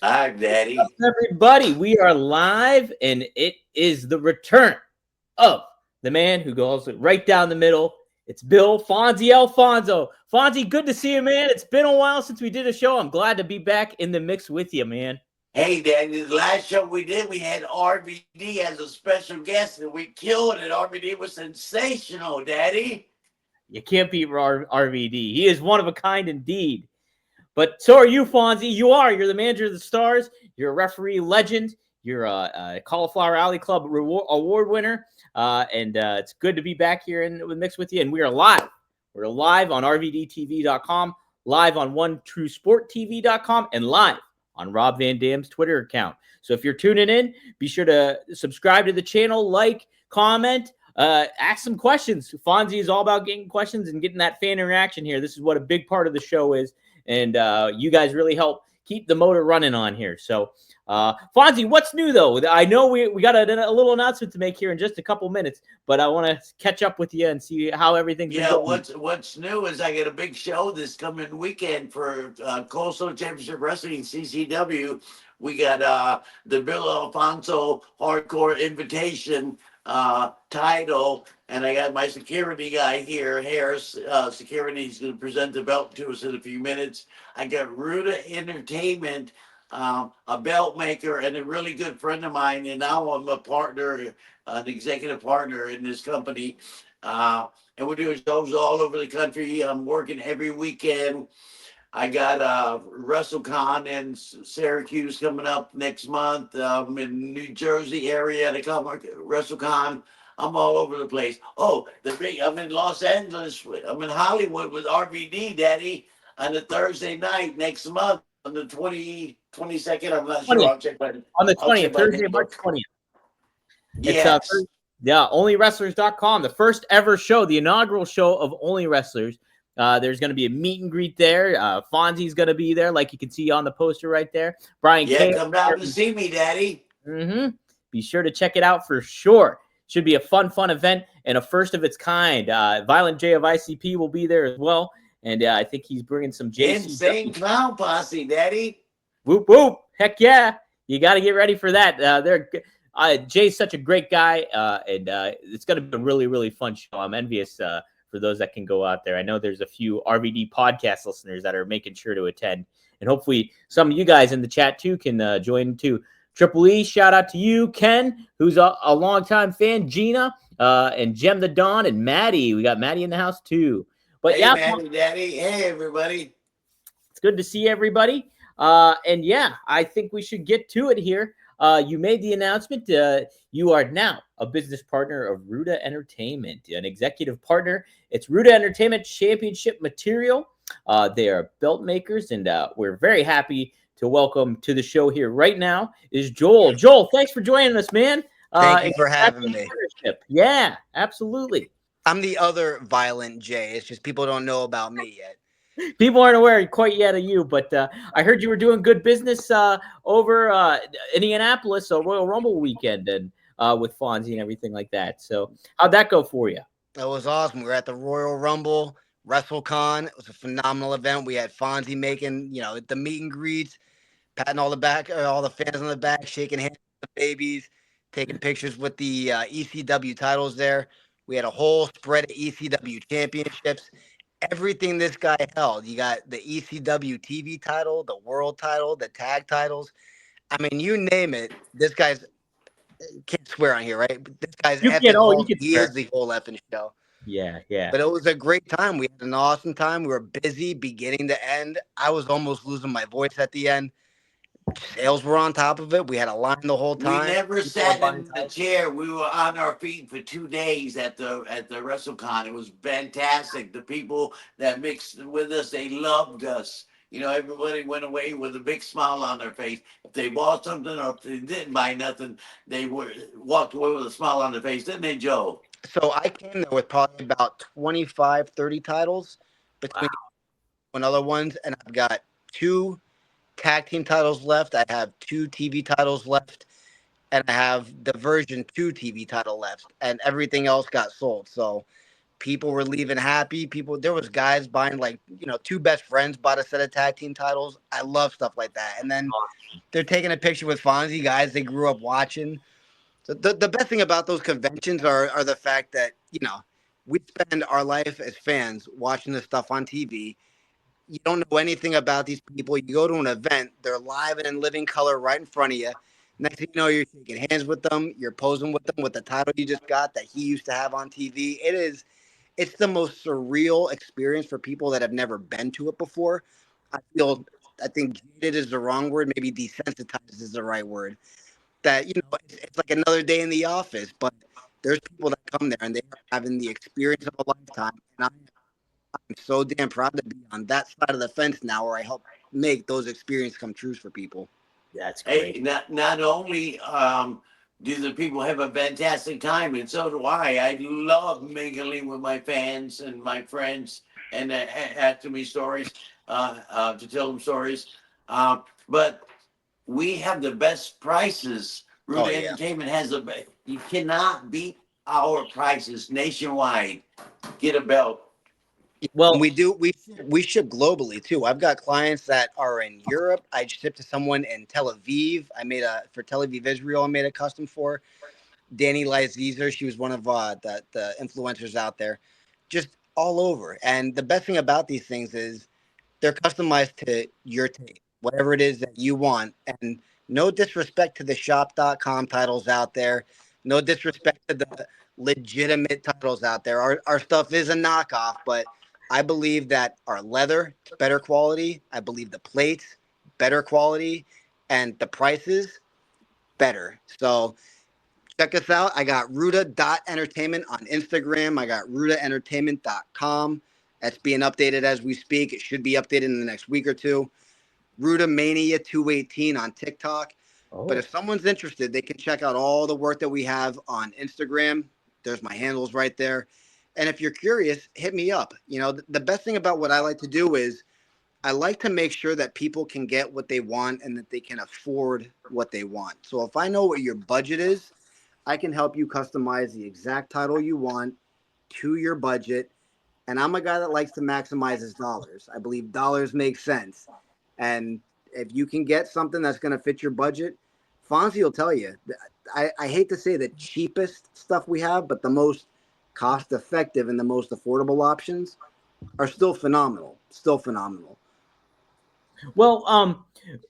Hi, Daddy. Everybody, we are live, and it is the return of the man who goes right down the middle. It's Bill Fonzie Alfonso. Fonzie, good to see you, man. It's been a while since we did a show. I'm glad to be back in the mix with you, man. Hey, Daddy. The last show we did, we had RVD as a special guest, and we killed it. RVD was sensational, Daddy. You can't beat RVD. He is one of a kind indeed. But so are you, Fonzie. You're the manager of the Stars. You're a referee legend. You're a Cauliflower Alley Club award winner. And it's good to be back here in the mix with you. And we are live. We're live on rvdtv.com, live on OneTrueSportTV.com, and live on Rob Van Dam's Twitter account. So if you're tuning in, be sure to subscribe to the channel, like, comment, ask some questions. Fonzie is all about getting questions and getting that fan interaction here. This is what a big part of the show is. And you guys really help keep the motor running on here. So, Fonzie, what's new, though? I know we got a little announcement to make here in just a couple minutes, but I want to catch up with you and see how everything's been going. What's new is I get a big show this coming weekend for Coastal Championship Wrestling, CCW. We got the Bill Alfonso Hardcore Invitation title, and I got my security guy here, Harris Security. He's going to present the belt to us in a few minutes. I got Ruda Entertainment, a belt maker, and a really good friend of mine, and now I'm a partner, an executive partner in this company. And we're doing shows all over the country. I'm working every weekend. I got WrestleCon in Syracuse coming up next month. In New Jersey area to come WrestleCon. I'm all over the place. Oh, I'm in Los Angeles. I'm in Hollywood with RVD, Daddy, on the Thursday night next month on the 22nd. I'm not sure. 20th. I'll check my On the I'll check 20th, my Thursday, name. March 20th. Yes. It's onlywrestlers.com, the first ever show, the inaugural show of Only Wrestlers. There's going to be a meet and greet there. Fonzie's going to be there, like you can see on the poster right there. Brian K. Come down to see me, Daddy. Be sure to check it out for sure. Should be a fun event and a first of its kind. Violent J of ICP will be there as well. And I think he's bringing some JC. Insane Clown Posse, Daddy. Whoop, whoop. Heck yeah. You got to get ready for that. Jay's such a great guy, and it's going to be a really, really fun show. I'm envious for those that can go out there. I know there's a few RVD podcast listeners that are making sure to attend, and hopefully some of you guys in the chat too can join too. Triple E, shout out to you, Ken, who's a longtime fan, Gina, and Jem the Dawn, and Maddie. We got Maddie in the house too. But hey, yeah, Maddie, Daddy. Hey, everybody. It's good to see everybody. And yeah, I think we should get to it here. You made the announcement. You are now a business partner of Ruda Entertainment, an executive partner. It's Ruda Entertainment Championship Material. They are belt makers, and we're very happy to welcome to the show here right now is Joel. Joel, thanks for joining us, man. Thank you for having me. Yeah, absolutely. I'm the other Violent J. It's just people don't know about me yet. People aren't aware quite yet of you, but I heard you were doing good business over Indianapolis, so Royal Rumble weekend, and with Fonzie and everything like that. So how'd that go for you? That was awesome. We were at the Royal Rumble, WrestleCon. It was a phenomenal event. We had Fonzie making, the meet and greets, patting all the fans on the back, shaking hands with the babies, taking pictures with the ECW titles there. We had a whole spread of ECW championships. Everything this guy held. You got the ECW TV title, the world title, the tag titles. I mean, you name it. This guy's can't swear on here, right? But this guy's epic. He is the whole effing show. Yeah. But it was a great time. We had an awesome time. We were busy beginning to end. I was almost losing my voice at the end. Sales were on top of it. We had a line the whole time. We never sat in the chair. We were on our feet for 2 days at the WrestleCon. It was fantastic. The people that mixed with us, they loved us. Everybody went away with a big smile on their face. If they bought something or if they didn't buy nothing, they walked away with a smile on their face, didn't they, Joe? So I came there with probably about 25, 30 titles between other ones, and I've got 2 tag team titles left. I have 2 TV titles left, and I have the version 2 TV title left, and everything else got sold. So People were leaving happy. There was guys buying like, two best friends bought a set of tag team titles. I love stuff like that. And then they're taking a picture with Fonzie, guys they grew up watching. So the best thing about those conventions are the fact that, we spend our life as fans watching this stuff on TV. You don't know anything about these people. You go to an event, they're live and in living color right in front of you. Next thing you know, you're shaking hands with them, you're posing with them with the title you just got that he used to have on TV. It's the most surreal experience for people that have never been to it before. I think jaded is the wrong word, maybe desensitized is the right word. That, it's like another day in the office, but there's people that come there and they are having the experience of a lifetime. And I'm so damn proud to be on that side of the fence now where I help make those experiences come true for people. That's Hey, great. not only do the people have a fantastic time, and so do I. I love mingling with my fans and my friends and asking me stories, to tell them stories. But we have the best prices. Oh, Ruta yeah. Entertainment has the best. You cannot beat our prices nationwide. Get a belt. And Well, we ship globally too. I've got clients that are in Europe. I shipped to someone in Tel Aviv. For Tel Aviv, Israel. I made a custom for Danny Lizer. She was one of the influencers out there, just all over. And the best thing about these things is they're customized to your taste, whatever it is that you want. And no disrespect to the shop.com titles out there. No disrespect to the legitimate titles out there. Our stuff is a knockoff, but I believe that our leather is better quality. I believe the plates, better quality, and the prices, better. So check us out. I got Ruta.entertainment on Instagram. I got RutaEntertainment.com. That's being updated as we speak. It should be updated in the next week or two. Ruta Mania 218 on TikTok. But oh, if someone's interested, they can check out all the work that we have on Instagram. There's my handles right there. And if you're curious, hit me up. The best thing about what I like to do is I like to make sure that people can get what they want and that they can afford what they want. So if I know what your budget is, I can help you customize the exact title you want to your budget. And I'm a guy that likes to maximize his dollars. I believe dollars make sense. And if you can get something that's going to fit your budget, Fonzie will tell you. I hate to say the cheapest stuff we have, but the most cost effective and the most affordable options are still phenomenal. Still phenomenal. well.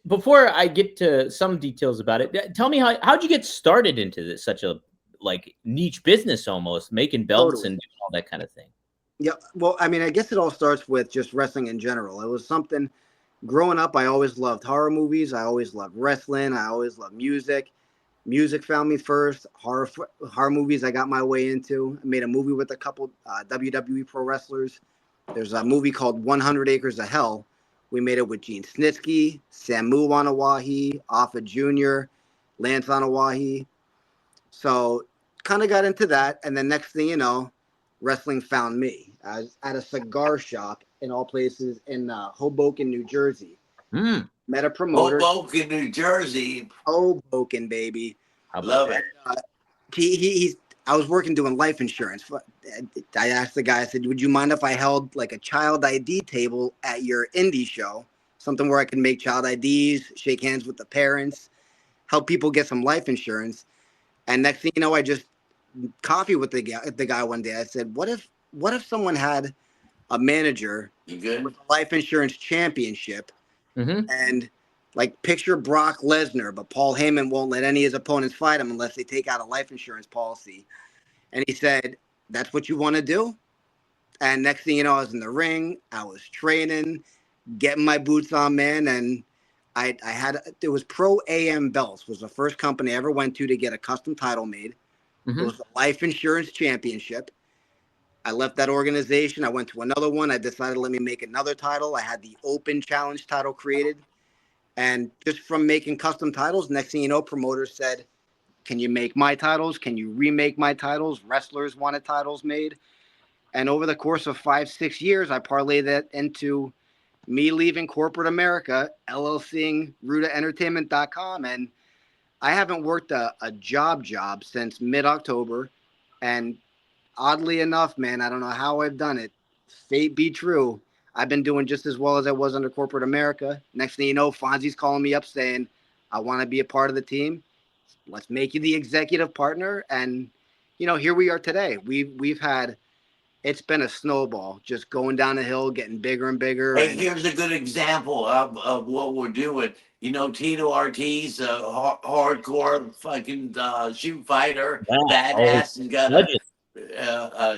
Before I get to some details about it, tell me how'd you get started into this such a like niche business, almost making belts Totally. and doing all that kind of thing. Yeah. Well, I mean, I guess it all starts with just wrestling in general. It was something growing up. I always loved horror movies. I always loved wrestling. I always loved music. Music found me first. Horror movies I got my way into. I made a movie with a couple WWE pro wrestlers. There's a movie called 100 Acres of Hell. We made it with Gene Snitsky, Samu Anawahi, Alpha Jr., Lance Anawahi. So kind of got into that. And then next thing you know, wrestling found me. I was at a cigar shop in all places in Hoboken, New Jersey. Hmm. Met a promoter. Hoboken, New Jersey. Hoboken, baby. How about Love that? it. He's I was working doing life insurance. I asked the guy, I said, would you mind if I held like a child ID table at your indie show? Something where I can make child IDs, shake hands with the parents, help people get some life insurance. And next thing you know, I just coffee with the guy one day. I said, what if someone had a manager You good? with a life insurance championship Mm-hmm. and like picture Brock Lesnar, but Paul Heyman won't let any of his opponents fight him unless they take out a life insurance policy. And he said, that's what you want to do? And next thing you know, I was in the ring. I was training, getting my boots on, man. And it was Pro AM Belts was the first company I ever went to get a custom title made. It Mm-hmm. was the Life Insurance Championship. I left that organization. I went to another one. I decided to let me make another title. I had the Open Challenge title created. And just from making custom titles, next thing you know, promoters said, can you make my titles? Can you remake my titles? Wrestlers wanted titles made. And over the course of 5-6 years, I parlayed that into me leaving corporate America, LLCing RutaEntertainment.com. And I haven't worked a job since mid-October. And oddly enough, man, I don't know how I've done it. Fate be true. I've been doing just as well as I was under corporate America. Next thing you know, Fonzie's calling me up saying, I want to be a part of the team. Let's make you the executive partner. And, here we are today. We've had, it's been a snowball just going down the hill, getting bigger and bigger. Hey, And here's a good example of what we're doing. Tito Ortiz, a hardcore fucking shoot fighter, Yeah. Oh, badass. He's got legend.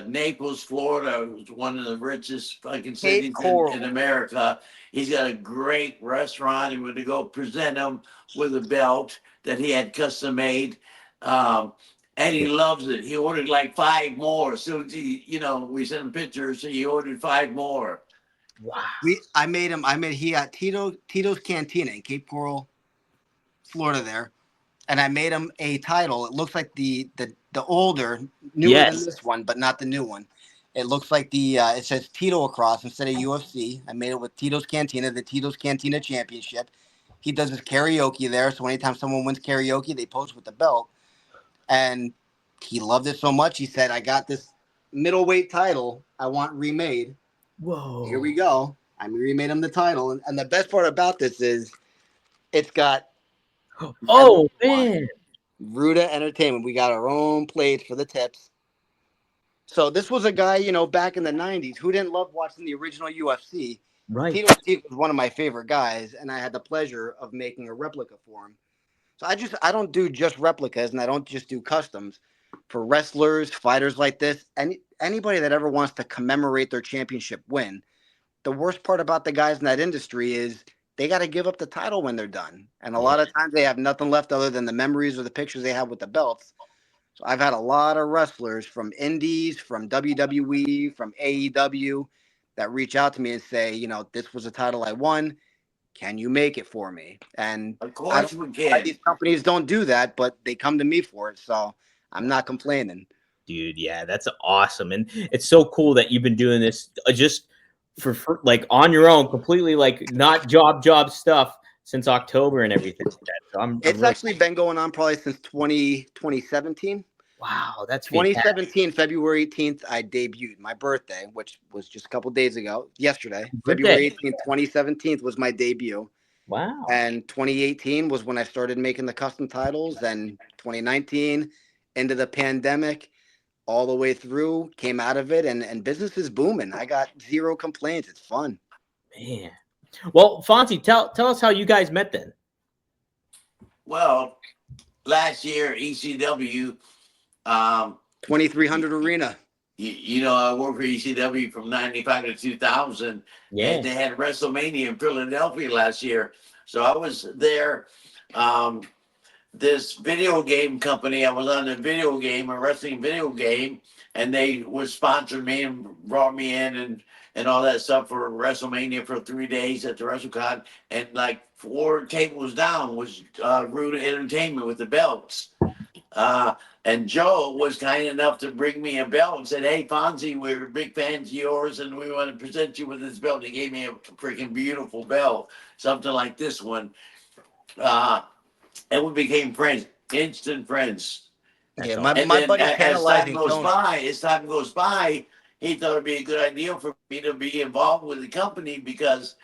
Naples, Florida, is one of the richest fucking Cape cities in Coral. America. He's got a great restaurant. He went to go present him with a belt that he had custom made. Um, and he loves it. He ordered like 5 more. So we sent him pictures. So he ordered 5 more. Wow. He at Tito's Cantina in Cape Coral, Florida there. And I made him a title. It looks like the older, newer than Yes. this one, but not the new one. It looks like it says Tito across instead of UFC. I made it with Tito's Cantina, the Tito's Cantina Championship. He does his karaoke there, so anytime someone wins karaoke, they post with the belt. And he loved it so much, he said, I got this middleweight title I want remade. Whoa. Here we go. I remade him the title. And the best part about this is it's got Oh, man. Ruda Entertainment. We got our own plates for the tips. So this was a guy, back in the 90s who didn't love watching the original UFC. Right. Tito Ortiz was one of my favorite guys, and I had the pleasure of making a replica for him. So I don't do just replicas, and I don't just do customs. For wrestlers, fighters like this, and anybody that ever wants to commemorate their championship win, the worst part about the guys in that industry is they got to give up the title when they're done. And a lot of times they have nothing left other than the memories or the pictures they have with the belts. So I've had a lot of wrestlers from indies, from WWE, from AEW that reach out to me and say, this was a title I won. Can you make it for me? And Of course we why can. these companies don't do that, but they come to me for it. So I'm not complaining. Dude, yeah, that's awesome. And it's so cool that you've been doing this just for like on your own, completely like not job stuff since October and everything like that. So I'm It's really, actually been going on probably since 2017. wow, that's fantastic. 2017, February 18th, I debuted my birthday, which was just a couple days ago, yesterday. Birthday. February 18th, 2017 was my debut. Wow. And 2018 was when I started making the custom titles. And 2019, into the pandemic, all the way through, came out of it, and business is booming. I got 0 complaints. It's fun. Man. Well, Fonzie, tell us how you guys met then. Well, last year, ECW, 2300 Arena. I worked for ECW from 95 to 2000. Yeah. And they had WrestleMania in Philadelphia last year. So I was there. This video game company, I was on a wrestling video game, and they would sponsor me and brought me in and all that stuff for WrestleMania for 3 days at the WrestleCon. And like 4 tables down was Rude Entertainment with the belts. And Joe was kind enough to bring me a belt and said, "Hey, Fonzie, we're big fans of yours, and we want to present you with this belt." He gave me a freaking beautiful belt, something like this one. And we became friends, instant friends. Yeah, That's my And my then buddy as time Penalizing goes Tony. by, he thought it'd be a good idea for me to be involved with the company because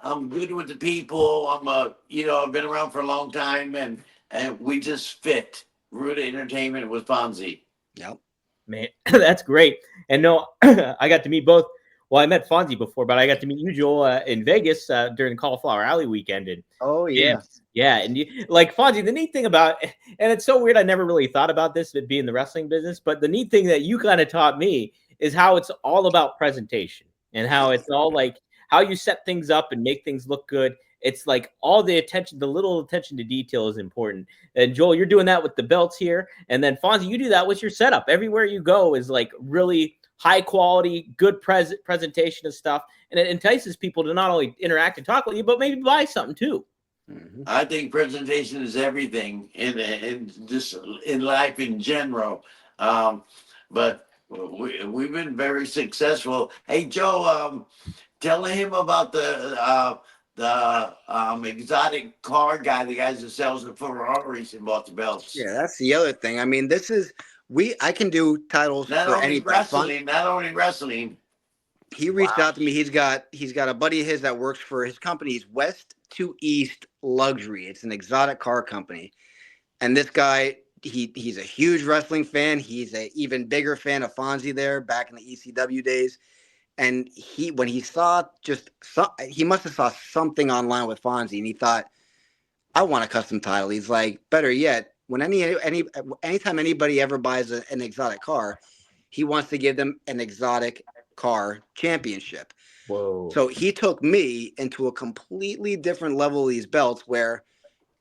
I'm good with the people. I've been around for a long time, and we just fit. Rude Entertainment with Fonzie. Yep. Man, that's great. And no, I got to meet both. Well, I met Fonzie before, but I got to meet you, Joel, in Vegas during Cauliflower Alley weekend. And Oh, yeah. yeah, and like Fonzie, the neat thing about, and it's so weird, I never really thought about this, it being the wrestling business, but the neat thing that you kind of taught me is how it's all about presentation and how it's all like how you set things up and make things look good. It's like all the attention, the little attention to detail is important. And Joel, you're doing that with the belts here. And then Fonzie, you do that with your setup. Everywhere you go is like really high quality, good presentation of stuff. And it entices people to not only interact and talk with you, but maybe buy something too. Mm-hmm. I think presentation is everything in just in life in general. But we've been very successful. Hey, Joe, tell him about the exotic car guy, the guys that sells the Ferraris and bought the belts. Yeah, that's the other thing. I mean, this is I can do titles Not for only anything. wrestling, not only wrestling. He reached Wow. out to me. He's got a buddy of his that works for his company. He's West to East Luxury. It's an exotic car company. And this guy, he's a huge wrestling fan. He's a even bigger fan of Fonzie there back in the ECW days. And when he saw he must have saw something online with Fonzie, and he thought, I want a custom title. He's like, better yet, when anytime anybody ever buys an exotic car, he wants to give them an exotic car championship. Whoa. So he took me into a completely different level of these belts where,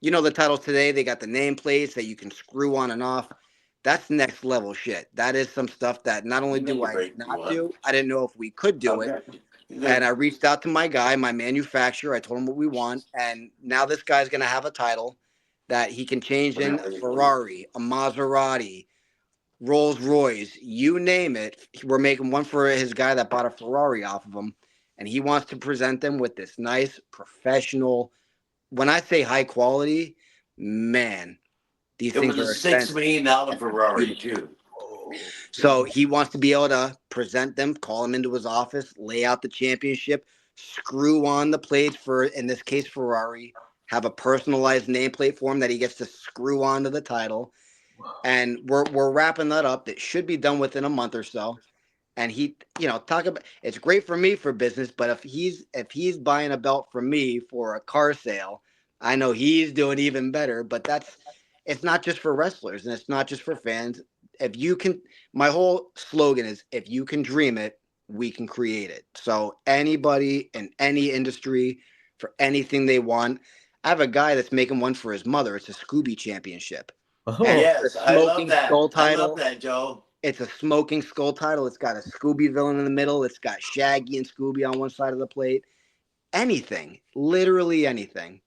the titles today, they got the nameplates that you can screw on and off. That's next level shit. That is some stuff that not only do I not do, I didn't know if we could do it. And I reached out to my guy, my manufacturer. I told him what we want. And now this guy's going to have a title that he can change in a Ferrari, a Maserati, Rolls Royce, you name it. We're making one for his guy that bought a Ferrari off of him. And he wants to present them with this nice, professional, when I say high quality, man, these things are expensive. $6 million Ferrari too. So he wants to be able to present them, call him into his office, lay out the championship, screw on the plates for, in this case, Ferrari, have a personalized nameplate for him that he gets to screw onto the title. And we're wrapping that up. It should be done within a month or so. And he, talk about, it's great for me for business, but if he's buying a belt from me for a car sale, I know he's doing even better. But it's not just for wrestlers and it's not just for fans. If you can, my whole slogan is, if you can dream it, we can create it. So anybody in any industry for anything they want. I have a guy that's making one for his mother. It's a Scooby championship. Oh, yes, I love that. Skull title. I love that, Joe. It's a smoking skull title. It's got a Scooby villain in the middle. It's got Shaggy and Scooby on one side of the plate. Anything, literally anything.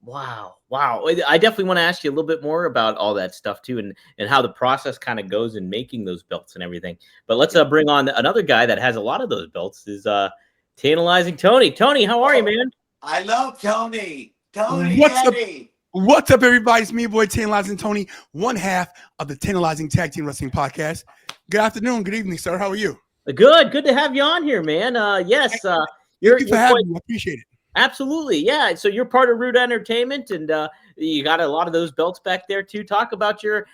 Wow. I definitely want to ask you a little bit more about all that stuff too, and how the process kind of goes in making those belts and everything. But let's bring on another guy that has a lot of those belts. Is Tantalizing Tony. Tony, how are you, man? I love Tony. Tony, What's up, everybody? It's me, your boy, Tantalizing Tony, one half of the Tantalizing Tag Team Wrestling Podcast. Good afternoon, good evening, sir. How are you? Good to have you on here, man. Yes, Thank you for having me. I appreciate it. Absolutely, yeah. So you're part of Root Entertainment, and you got a lot of those belts back there too. Talk about your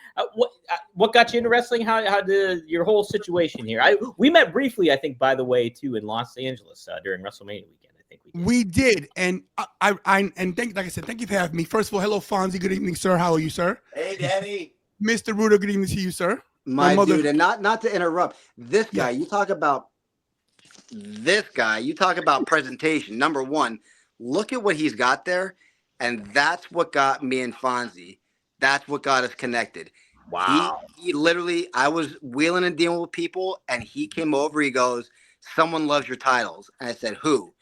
what got you into wrestling? How did your whole situation here? We met briefly, I think, by the way, too, in Los Angeles during WrestleMania weekend. I think we did, and like I said, thank you for having me. First of all, hello, Fonzie. Good evening, sir. How are you, sir? Hey, Daddy. Mr. Ruda, good evening to you, sir. My mother, dude, and not to interrupt. This guy, you talk about presentation. Number one, look at what he's got there, and that's what got me and Fonzie. That's what got us connected. Wow. He literally, I was wheeling and dealing with people, and he came over. He goes, "Someone loves your titles," and I said, "Who?"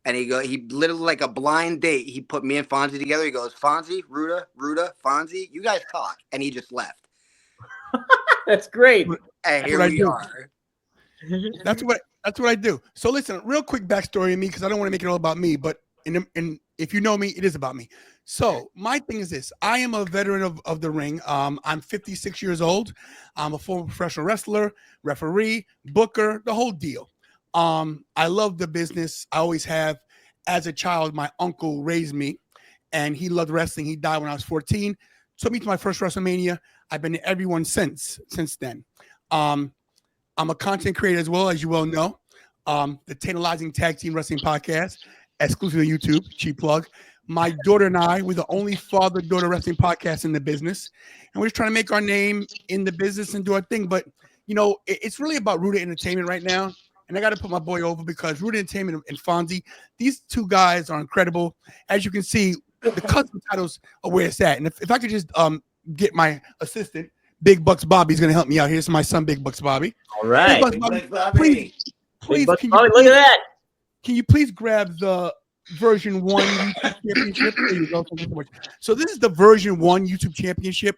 And he literally, like a blind date, he put me and Fonzie together. He goes, "Fonzie, Ruda, Fonzie, you guys talk," and he just left. That's great. And here we are. That's what I do. So listen, real quick backstory of me, because I don't want to make it all about me, but and if you know me, it is about me. So my thing is this: I am a veteran of the ring. I'm 56 years old. I'm a former professional wrestler, referee, booker, the whole deal. I love the business. I always have. As a child, my uncle raised me, and he loved wrestling. He died when I was 14. Took me to my first WrestleMania. I've been to everyone since then. I'm a content creator as well, as you well know. The Tantalizing Tag Team Wrestling Podcast, exclusively on YouTube, cheap plug. My daughter and I, we're the only father-daughter wrestling podcast in the business. And we're just trying to make our name in the business and do our thing. But, it's really about Ruda Entertainment right now. And I got to put my boy over because Ruda Entertainment and Fonzie, these two guys are incredible. As you can see, the custom titles are where it's at. And if I could just get my assistant, Big Bucks Bobby, is going to help me out. Here's my son, Big Bucks Bobby. All right. Big Bucks Bobby. Please, look at that. Can you please grab the version 1 YouTube championship? There you go. Thank you so much. So this is the version 1 YouTube championship.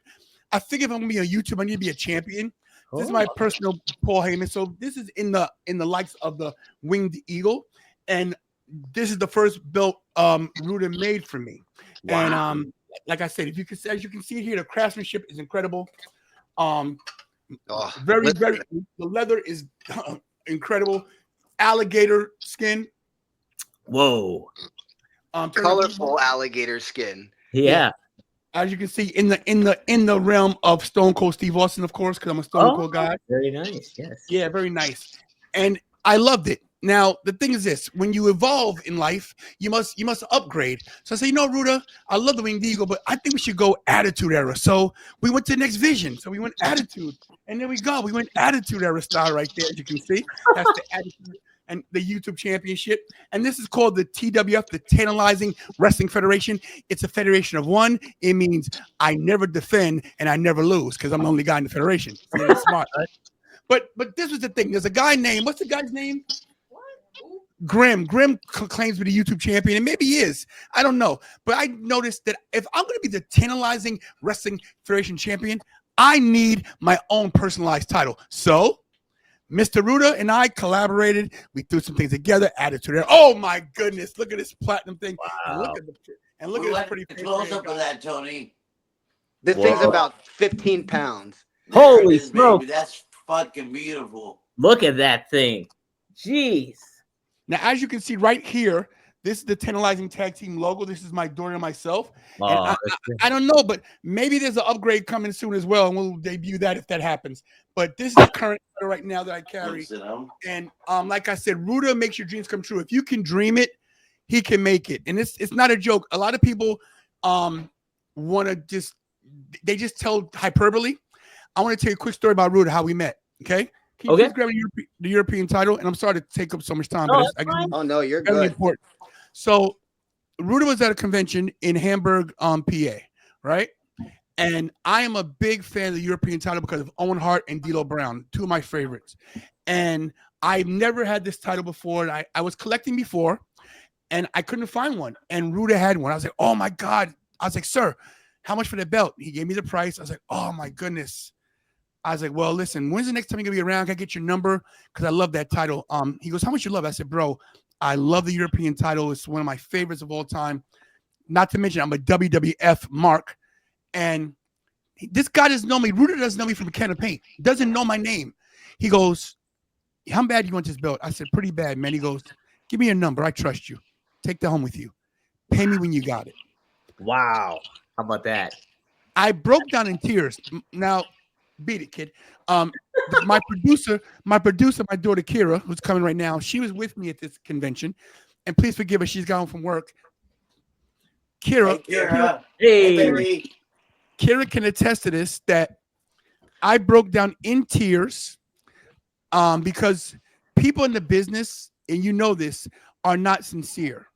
I figure if I'm going to be on YouTube, I need to be a champion. This is my personal Paul Heyman. So this is in the likes of the Winged Eagle. And this is the first belt Ruda made for me. Wow. And like I said, as you can see here, the craftsmanship is incredible. Oh, Very, very. The leather is incredible. Alligator skin. Whoa. Turn the- colorful alligator skin. Yeah. As you can see, in the realm of Stone Cold Steve Austin, of course, because I'm a Stone Cold guy. Very nice. Yes. Yeah, very nice. And I loved it. Now, the thing is this, when you evolve in life, you must upgrade. So I say, Ruda, I love the Winged Eagle, but I think we should go Attitude Era. So we went to the next vision. So we went Attitude. And there we go. We went Attitude Era style right there, as you can see. That's the Attitude and the YouTube Championship. And this is called the TWF, the Tantalizing Wrestling Federation. It's a federation of one. It means I never defend and I never lose because I'm the only guy in the federation. See, that's smart, right? But this was the thing. There's a guy named, what's the guy's name? Grim. Grim claims to be the YouTube champion, and maybe he is. I don't know. But I noticed that if I'm going to be the Tantalizing Wrestling Federation champion, I need my own personalized title. So Mr. Ruda and I collaborated. We threw some things together, added to there. Oh my goodness! Look at this platinum thing. Wow. And look at this pretty close up of that, Tony. This thing's about 15 pounds. Holy There it is, smoke. baby. That's fucking beautiful. Look at that thing. Jeez. Now, as you can see right here, this is the Tantalizing Tag Team logo. This is my daughter and myself. Oh, And I don't know, but maybe there's an upgrade coming soon as well, and we'll debut that if that happens. But this is the current right now that I carry. And like I said, Ruda makes your dreams come true. If you can dream it, he can make it. And it's not a joke. A lot of people want to just tell hyperbole. I want to tell you a quick story about Ruda, how we met. Okay. Can you please grab the European title? And I'm sorry to take up so much time. No, oh, no, you're very good. important. So Ruda was at a convention in Hamburg, PA, right? And I am a big fan of the European title because of Owen Hart and D'Lo Brown, two of my favorites. And I've never had this title before. And I was collecting before, and I couldn't find one. And Ruda had one. I was like, oh, my God. I was like, sir, how much for the belt? He gave me the price. I was like, oh, my goodness. I was like, well, listen, when's the next time you're going to be around? Can I get your number? Because I love that title. He goes, how much you love it? I said, bro, I love the European title. It's one of my favorites of all time. Not to mention, I'm a WWF mark. And this guy doesn't know me. Ruda doesn't know me from a can of paint. Doesn't know my name. He goes, how bad do you want this belt? I said, pretty bad, man. He goes, give me your number. I trust you. Take that home with you. Pay me when you got it. Wow. How about that? I broke down in tears. Now, beat it, kid. My producer, my daughter Kira, who's coming right now, she was with me at this convention. And please forgive her, she's gone from work. Kira, Hey. baby. Kira can attest to this, that I broke down in tears because people in the business, and you know this, are not sincere.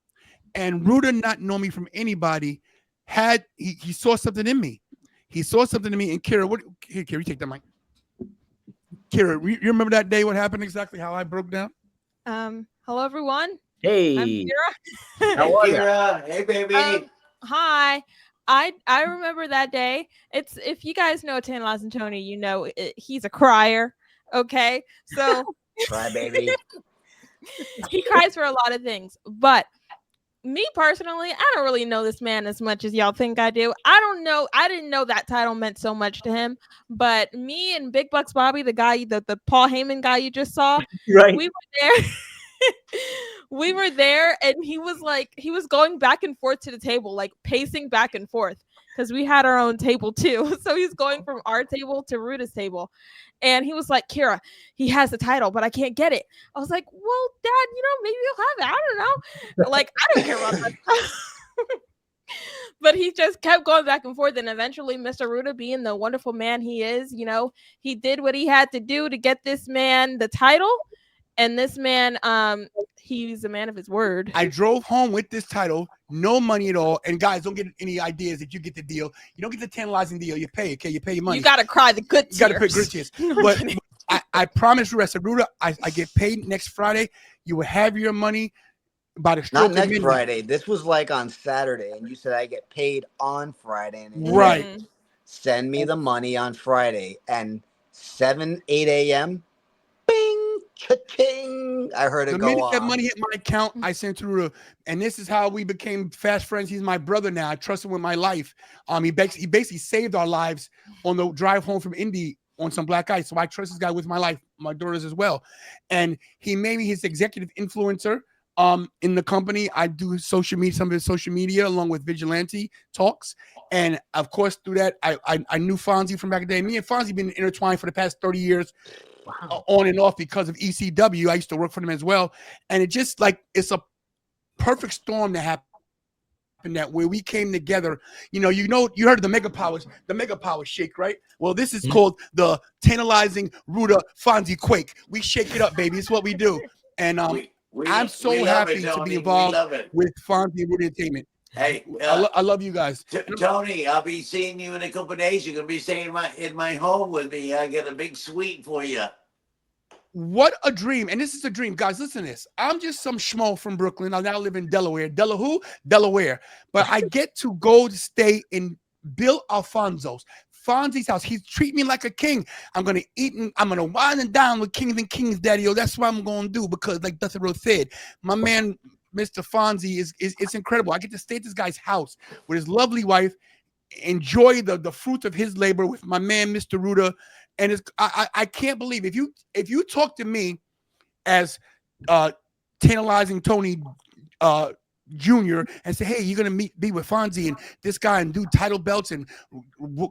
And Ruda, not know me from anybody, he saw something in me. He saw something in me. And Kira, here, Kira, you take that mic. Kira, you remember that day? What happened exactly? How I broke down? Hello, everyone. Hey. I'm Kira. How are you? Kira, hey, baby. Hi. I remember that day. It's, if you guys know Tantalizing Tony, you know he's a crier. Okay, so Cry, baby. he cries for a lot of things. But me personally, I don't really know this man as much as y'all think I do. I don't know. I didn't know that title meant so much to him. But me and Big Bucks Bobby, the guy, the Paul Heyman guy you just saw, Right. we were there. We were there, and he was going back and forth to the table, like pacing back and forth, because we had our own table too. So he's going from our table to Ruda's table. And he was like, Kira, he has the title, but I can't get it. I was like, well, Dad, maybe you'll have it. I don't know. Like, I don't care about that. But he just kept going back and forth. And eventually, Mr. Ruda, being the wonderful man he is, he did what he had to do to get this man the title. And this man, he's a man of his word. I drove home with this title, no money at all. And guys, don't get any ideas that you get the deal. You don't get the tantalizing deal. You pay, okay? You pay your money. You got to cry the good tears. You got to pay good tears. But I promise you, I said, Ruda, I get paid next Friday. You will have your money by the stroke Not of next midnight. Friday. This was like on Saturday, and you said I get paid on Friday. And it Right. said, send me the money on Friday. And 8 a.m., bing, cha-ching. I heard it The go minute off. that money hit my account, I sent to Ruda. And this is how we became fast friends. He's my brother now. I trust him with my life. He basically saved our lives on the drive home from Indy on some black ice. So I trust this guy with my life, my daughters as well. And he made me his executive influencer in the company. I do social media, some of his social media, along with Vigilante Talks. And of course, through that, I knew Fonzie from back in the day. Me and Fonzie been intertwined for the past 30 years. Wow. On and off because of ECW. I used to work for them as well. And it just like, it's a perfect storm that happened that where we came together. You heard of the Mega Power Shake, right? Well, this is called the Tantalizing Ruda Fonzie Quake. We shake it up, baby. It's what we do. And I'm so we love happy it, to be Tony. involved We love it. with Fonzie and Ruda Entertainment. Hey, I love you guys. Tony, I'll be seeing you in a couple of days. You're gonna be staying in my home with me. I got a big suite for you. What a dream. And this is a dream. Guys, listen to this. I'm just some schmo from Brooklyn. I now live in Delaware. Delaware. But I get to go to stay in Bill Alfonso's, Fonzie's house. He's treating me like a king. I'm going to eat and I'm going to wine and dine with kings and kings, daddy. That's what I'm going to do because, like Dustin Rose said, my man, Mr. Fonzie, it's incredible. I get to stay at this guy's house with his lovely wife, enjoy the fruits of his labor with my man, Mr. Ruda. And I can't believe if you talk to me as Tantalizing Tony Jr. and say, hey, you're gonna be with Fonzie and this guy and do title belts and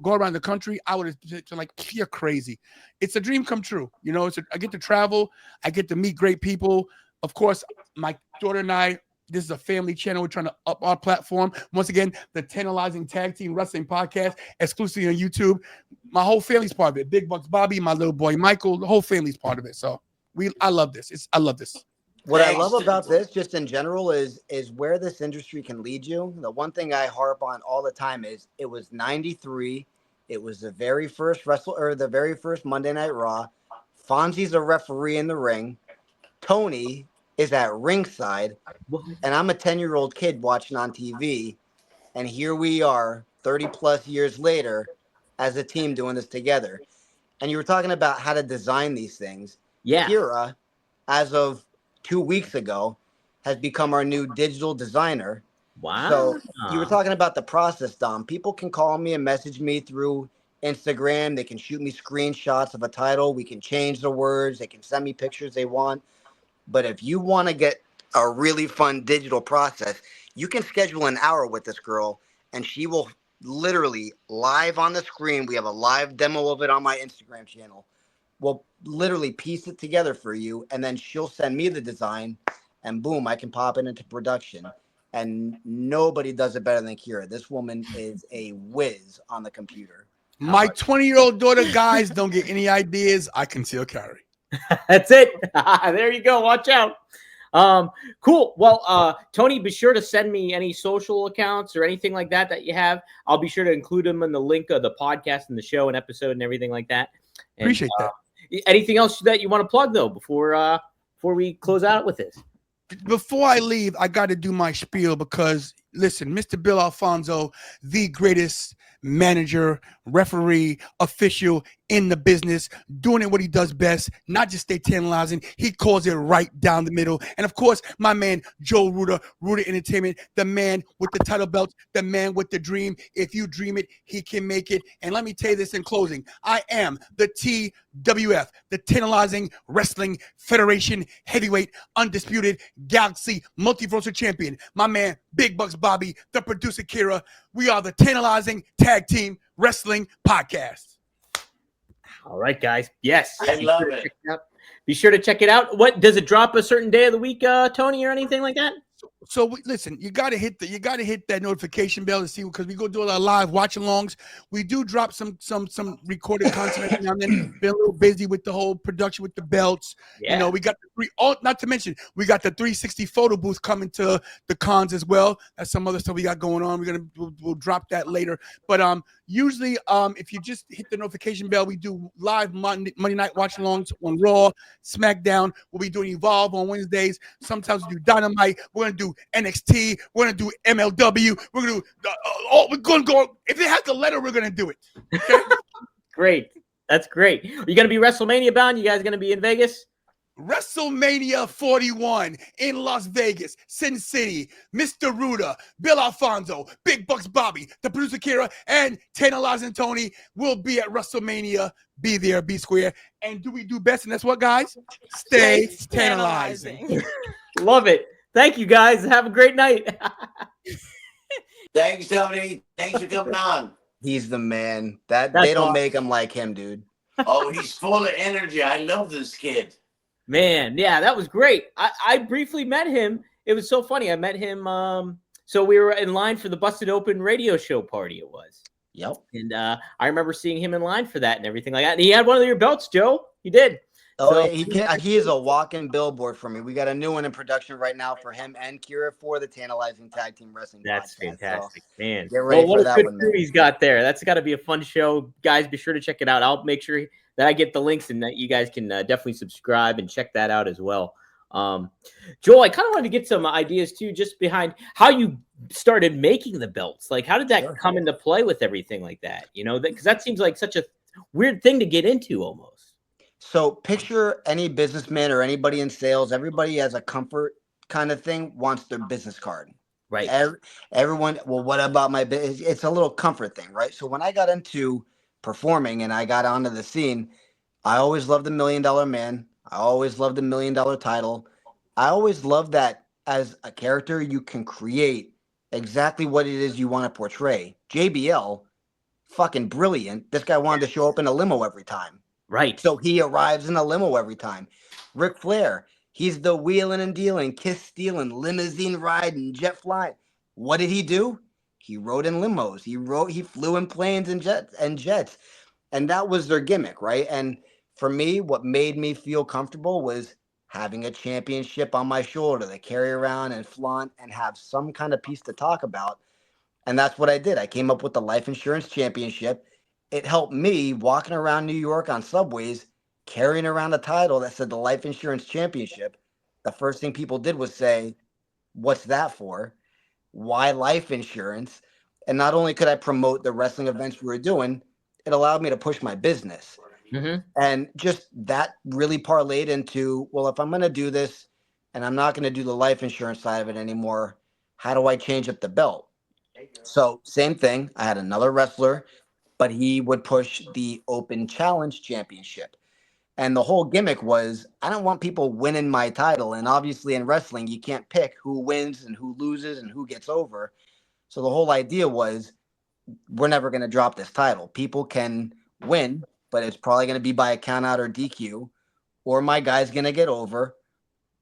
go around the country, I would have been like, you're crazy. It's a dream come true. I get to travel, I get to meet great people. Of course, my daughter and I. This is a family channel. We're trying to up our platform. Once again, the Tantalizing Tag Team Wrestling Podcast, exclusively on YouTube. My whole family's part of it. Big Bucks Bobby, my little boy Michael, the whole family's part of it. So I love this. I love this. What I love about this, just in general, is where this industry can lead you. The one thing I harp on all the time is it was 93. It was the very first the very first Monday Night Raw. Fonzie's a referee in the ring. Tony is at ringside, and I'm a 10-year-old kid watching on TV, and here we are 30 plus years later as a team doing this together. And you were talking about how to design these things. Yeah. Kira, as of 2 weeks ago, has become our new digital designer. Wow. So you were talking about the process, Dom. People can call me and message me through Instagram. They can shoot me screenshots of a title. We can change the words. They can send me pictures they want. But if you want to get a really fun digital process, you can schedule an hour with this girl, and she will literally live on the screen. We have a live demo of it on my Instagram channel. We'll literally piece it together for you, and then she'll send me the design, and boom, I can pop it into production. And nobody does it better than Kira. This woman is a whiz on the computer. My 20-year-old daughter, guys, don't get any ideas. I conceal carry. That's it. There you go. Watch out. Cool. Well, Tony, be sure to send me any social accounts or anything like that you have. I'll be sure to include them in the link of the podcast and the show and episode and everything like that. And, appreciate that. Anything else that you want to plug though before we close out with this? Before I leave, I got to do my spiel because listen, Mr. Bill Alfonso, the greatest manager, referee, official in the business, doing it what he does best, not just stay tantalizing. He calls it right down the middle. And of course, my man, Joe Ruda Entertainment, the man with the title belts, the man with the dream. If you dream it, he can make it. And let me tell you this in closing. I am the TWF, the Tantalizing Wrestling Federation Heavyweight Undisputed Galaxy Multiversal Champion. My man, Big Bucks Bobby, the producer Kira. We are the Tantalizing Tag Team Wrestling Podcast. All right, guys. Yes. I love it. Be sure to check it out. What does it drop a certain day of the week, Tony, or anything like that? So listen, you gotta hit that notification bell to see, because we go do a lot of live watch-alongs. We do drop some recorded content every now and then. Been a little busy with the whole production with the belts. Yeah. We got not to mention we got the 360 photo booth coming to the cons as well. That's some other stuff we got going on. We'll drop that later. But usually if you just hit the notification bell, we do live Monday night watch-alongs on Raw, SmackDown. We'll be doing Evolve on Wednesdays. Sometimes we do Dynamite. We're gonna do NXT. We're gonna do MLW. We're gonna do we're gonna go. If it has the letter, we're gonna do it. Okay? Great. That's great. Are you gonna be WrestleMania bound? You guys gonna be in Vegas? WrestleMania 41 in Las Vegas, Sin City, Mr. Ruda, Bill Alfonso, Big Bucks Bobby, the producer Kira, and Tana and Tony will be at WrestleMania. Be there, be square. And do we do best? And that's what, guys? Stay tantalizing. Love it. Thank you, guys. Have a great night. Thanks, Tony. Thanks for coming on. He's the man. That That's they don't awesome. make him like him, dude. Oh, he's full of energy. I love this kid. Man, yeah, that was great. I briefly met him. It was so funny. I met him. So we were in line for the Busted Open radio show party. It was. Yep. And I remember seeing him in line for that and everything like that. And he had one of your belts, Joe. He did. Oh, So- yeah, he is a walking billboard for me. We got a new one in production right now for him and Kira for the Tantalizing Tag Team Wrestling That's podcast. fantastic, man. get ready what for a that good one, crew man. he's got there. That's got to be a fun show. Guys, be sure to check it out. I'll make sure that I get the links and that you guys can definitely subscribe and check that out as well. Joel, I kind of wanted to get some ideas too, just behind how you started making the belts. Like, how did that come into play with everything like that? You know, because that seems like such a weird thing to get into almost. So picture any businessman or anybody in sales. Everybody has a comfort kind of thing, wants their business card. Right. Everyone, well, what about my business? It's a little comfort thing, right? So when I got into performing and I got onto the scene, I always loved the $1 Million Man. I always loved the $1 Million title. I always loved that as a character, you can create exactly what it is you want to portray. JBL, fucking brilliant. This guy wanted to show up in a limo every time. Right. So he arrives in a limo every time. Ric Flair, he's the wheeling and dealing, kiss stealing, limousine riding, jet flying. What did he do? He rode in limos. He flew in planes and jets. And that was their gimmick, right? And for me, what made me feel comfortable was having a championship on my shoulder to carry around and flaunt and have some kind of piece to talk about. And that's what I did. I came up with the life insurance championship. It helped me walking around New York on subways, carrying around a title that said the life insurance championship. The first thing people did was say, "What's that for? Why life insurance?" And not only could I promote the wrestling events we were doing, it allowed me to push my business. Mm-hmm. And just that really parlayed into, well, if I'm going to do this and I'm not going to do the life insurance side of it anymore, how do I change up the belt? So same thing. I had another wrestler, but he would push the Open Challenge Championship. And the whole gimmick was, I don't want people winning my title. And obviously in wrestling, you can't pick who wins and who loses and who gets over. So the whole idea was, we're never going to drop this title. People can win, but it's probably going to be by a count out or DQ, or my guy's going to get over,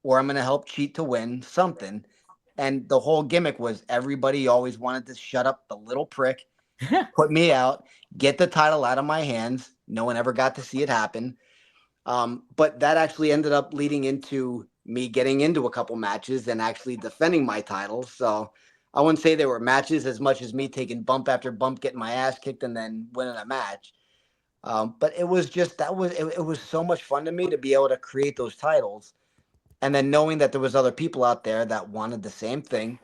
or I'm going to help cheat to win something. And the whole gimmick was everybody always wanted to shut up the little prick, put me out, get the title out of my hands. No one ever got to see it happen. But that actually ended up leading into me getting into a couple matches and actually defending my title. So I wouldn't say they were matches as much as me taking bump after bump, getting my ass kicked, and then winning a match. But it was just it was so much fun to me to be able to create those titles, and then knowing that there was other people out there that wanted the same thing.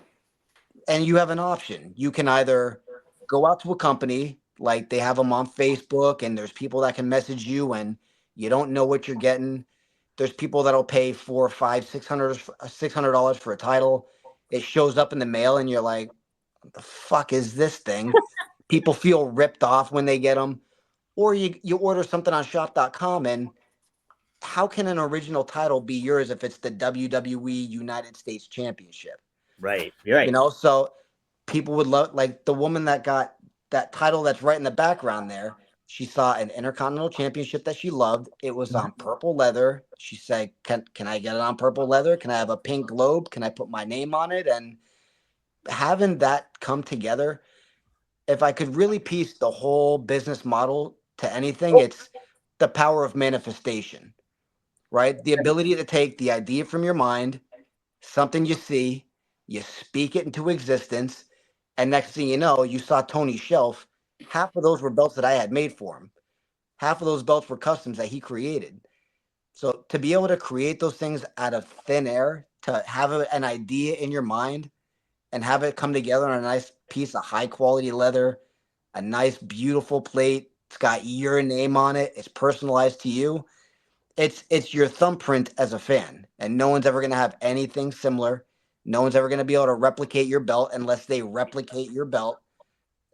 And you have an option. You can either go out to a company, like they have them on Facebook, and there's people that can message you, and you don't know what you're getting. There's people that'll pay $400, $500, $600 for a title. It shows up in the mail, and you're like, "What the fuck is this thing?" People feel ripped off when they get them. Or you order something on shop.com, and how can an original title be yours if it's the WWE United States Championship? Right. You're right. You know, so people would love, like the woman that got that title that's right in the background there. She saw an Intercontinental Championship that she loved. It was on purple leather. She said, can I get it on purple leather? Can I have a pink globe? Can I put my name on it? And having that come together, if I could really piece the whole business model to anything, it's the power of manifestation, right? The ability to take the idea from your mind, something you see, you speak it into existence, and next thing you know, you saw Tony's shelf. Half of those were belts that I had made for him. Half of those belts were customs that he created. So to be able to create those things out of thin air, to have an idea in your mind and have it come together on a nice piece of high quality leather, a nice, beautiful plate. It's got your name on it. It's personalized to you. it's your thumbprint as a fan, and no one's ever going to have anything similar. No one's ever going to be able to replicate your belt unless they replicate your belt.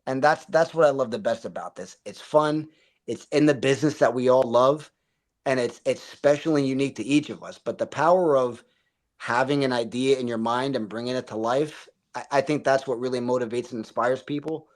And that's what I love the best about this. It's fun. It's in the business that we all love, and it's special and unique to each of us. But the power of having an idea in your mind and bringing it to life, I think that's what really motivates and inspires people.